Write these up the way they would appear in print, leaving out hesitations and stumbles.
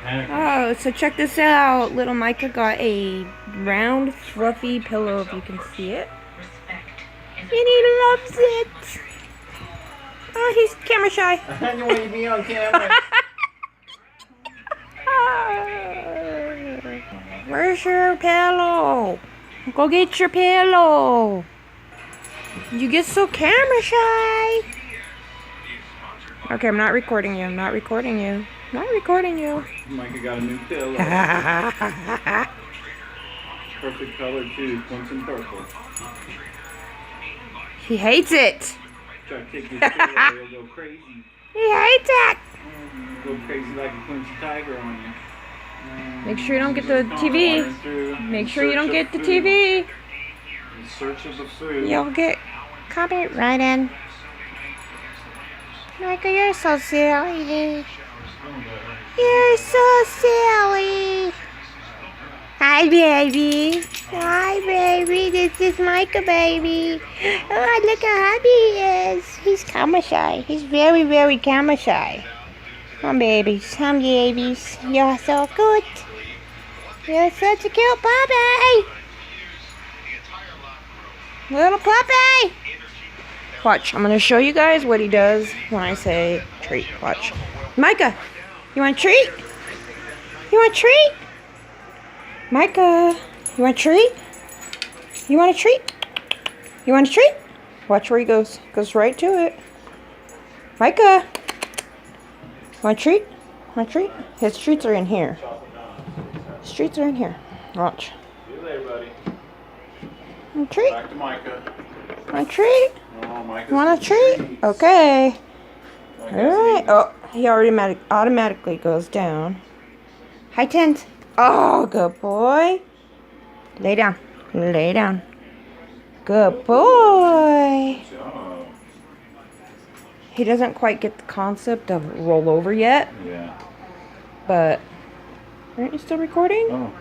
Oh, so check this out. Little Micah got a round, fluffy pillow, if you can see it. And he loves it. Oh, he's camera shy. I don't want to be on camera. Where's your pillow? Go get your pillow. You get so camera shy. Okay, I'm not recording you. I'm not recording you. I'm not recording you. Micah got a new pillow. Perfect color too. One's in purple. He hates it. Try to take this pillow, he'll go crazy. He hates it. Go crazy like a Quincy Tiger on you. Make sure you don't get the TV. Make sure you don't get the TV. In search of the food. You'll get copyrighted. Micah, you're so silly. You're so silly. Hi, baby. Hi, baby. This is Micah, baby. Oh, look how happy he is. He's camera shy. He's very, very camera shy. Come on, babies. Come, babies. You're so good. You're such a cute puppy. Little puppy. Watch. I'm going to show you guys what he does when I say treat. Watch. Micah, you want a treat? You want a treat? Micah, you want a treat? You want a treat? You want a treat? Watch where he goes. Goes right to it. Micah, want a treat? Want a treat? His treats are in here. His treats are in here. Watch. See you later, buddy. Want a treat? Back to Micah. Want a treat? Oh, Micah's Want a treat? Okay. Alright. Oh, he automatically goes down. High tent. Oh, good boy. Lay down. Lay down. Good boy. He doesn't quite get the concept of roll over yet. Yeah. But, aren't you still recording? Oh.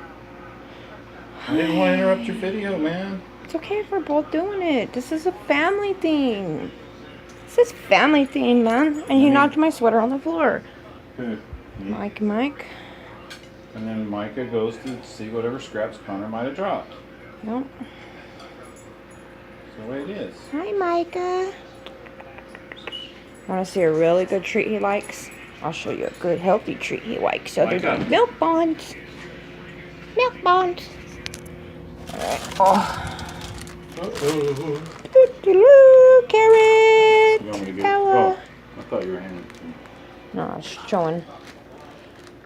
I didn't want to interrupt your video, man. It's okay if we're both doing it. This is a family thing. This is family thing, man. And he knocked my sweater on the floor. Who? Mike. And then Micah goes to see whatever scraps Connor might have dropped. Nope. That's the way it is. Hi, Micah. Want to see a really good treat he likes? I'll show you a good, healthy treat he likes. Other than milk bonds. Milk bonds. Alright. Oh. Doo-doo-doo, carrot. You want me to get Power. Oh, I thought you were handing it to me. No, I was showing.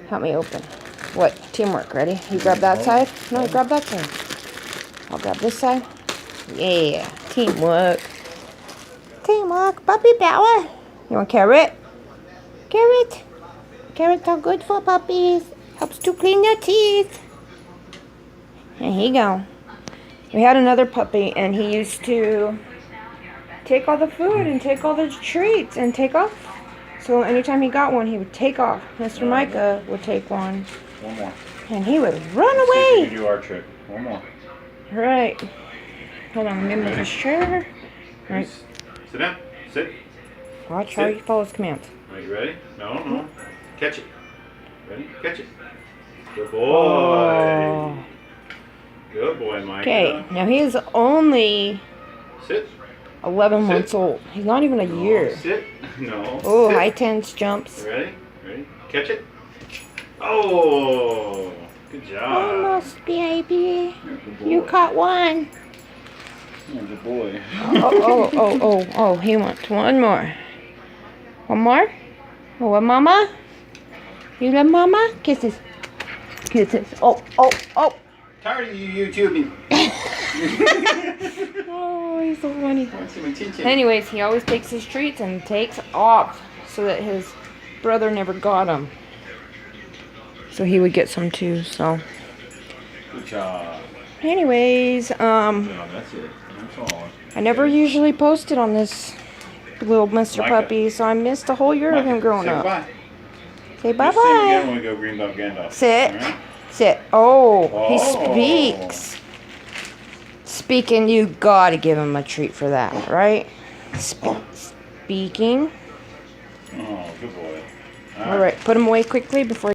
Help me open. What? Teamwork. Ready? You grab that side? No, you grab that side. I'll grab this side. Yeah. Teamwork. Teamwork. Puppy power. You want carrot? Carrot. Carrots are good for puppies. Helps to clean their teeth. And here you go. We had another puppy, and he used to take all the food and take all the treats and take off. So anytime he got one, he would take off. Mr. Micah would take one. One more. And he would run Let's see if away. we can do our trick. One more. All right. Hold on, let me move this chair. All right. Sit down. Sit. Watch how he follows commands. Are you ready? No. Catch it. Ready? Catch it. Good boy. Oh. Good boy, Micah. Okay, now he is only Sit. 11 months old. He's not even a year. Sit. No. Oh, Sit. high tens jumps. Ready? Ready? Catch it. Oh, good job. Almost, baby. You're a good boy. You caught one. You're a good boy. Oh, he wants one more. One more? Oh, what, Mama? You love Mama? Kisses. Kisses. Oh. Tired of you YouTubing. Oh, he's so funny. Want some attention? Anyways, he always takes his treats and takes off so that his brother never got him. So he would get some too, so. Good job. Anyways, No, that's it. That's all. I never usually posted on this little Mr. Micah. Puppy, so I missed a whole year of him growing Say up. Bye. Say Just sing again bye-bye. when we go Green Dog Gandalf. Sit. All right? Sit. Oh, he Oh. speaks. Speaking, you gotta give him a treat for that, right? Speaking. Oh, good boy. All right, put him away quickly before